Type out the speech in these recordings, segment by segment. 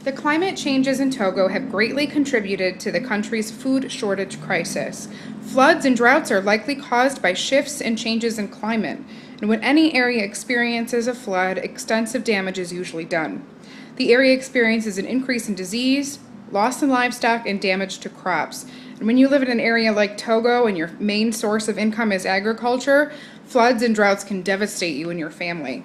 The climate changes in Togo have greatly contributed to the country's food shortage crisis. Floods and droughts are likely caused by shifts and changes in climate, and when any area experiences a flood, extensive damage is usually done. The area experiences an increase in disease, loss in livestock, and damage to crops. And when you live in an area like Togo and your main source of income is agriculture, floods and droughts can devastate you and your family.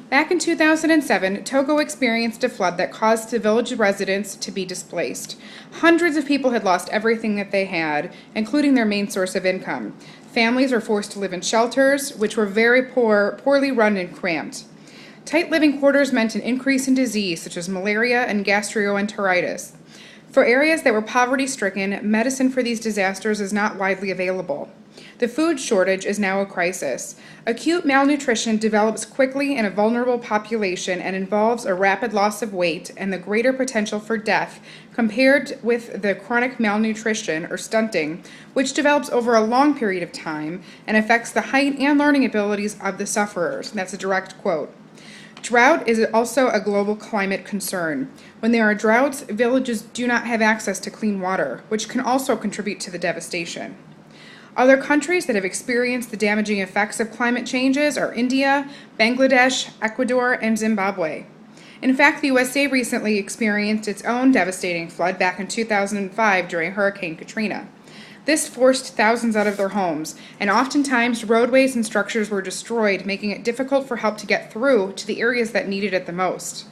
Back in 2007, Togo experienced a flood that caused the village residents to be displaced. Hundreds of people had lost everything that they had, including their main source of income. Families were forced to live in shelters, which were very poorly run and cramped. Tight living quarters meant an increase in disease such as malaria and gastroenteritis. For areas that were poverty-stricken, medicine for these disasters is not widely available. The food shortage is now a crisis. Acute malnutrition develops quickly in a vulnerable population and involves a rapid loss of weight and the greater potential for death compared with the chronic malnutrition or stunting, which develops over a long period of time and affects the height and learning abilities of the sufferers. That's a direct quote. Drought is also a global climate concern. When there are droughts, villages do not have access to clean water, which can also contribute to the devastation. Other countries that have experienced the damaging effects of climate changes are India, Bangladesh, Ecuador, and Zimbabwe. In fact, the USA recently experienced its own devastating flood back in 2005 during Hurricane Katrina. This forced thousands out of their homes, and oftentimes roadways and structures were destroyed, making it difficult for help to get through to the areas that needed it the most.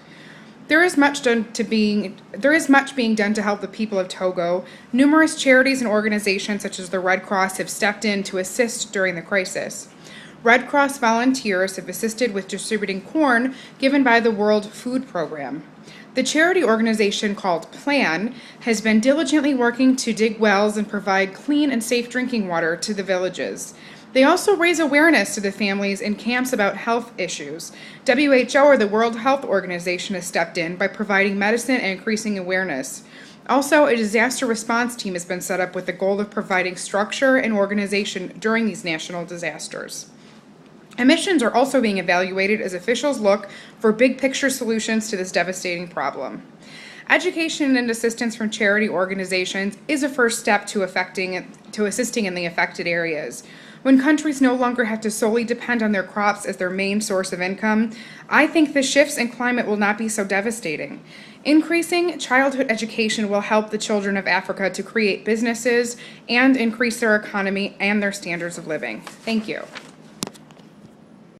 There is much being done to help the people of Togo. Numerous charities and organizations such as the Red Cross have stepped in to assist during the crisis. Red Cross volunteers have assisted with distributing corn given by the World Food Program. The charity organization called PLAN has been diligently working to dig wells and provide clean and safe drinking water to the villages. They also raise awareness to the families in camps about health issues. WHO, or the World Health Organization, has stepped in by providing medicine and increasing awareness. Also, a disaster response team has been set up with the goal of providing structure and organization during these national disasters. Emissions are also being evaluated as officials look for big picture solutions to this devastating problem. Education and assistance from charity organizations is a first step to assisting in the affected areas. When countries no longer have to solely depend on their crops as their main source of income, I think the shifts in climate will not be so devastating. Increasing childhood education will help the children of Africa to create businesses and increase their economy and their standards of living. Thank you.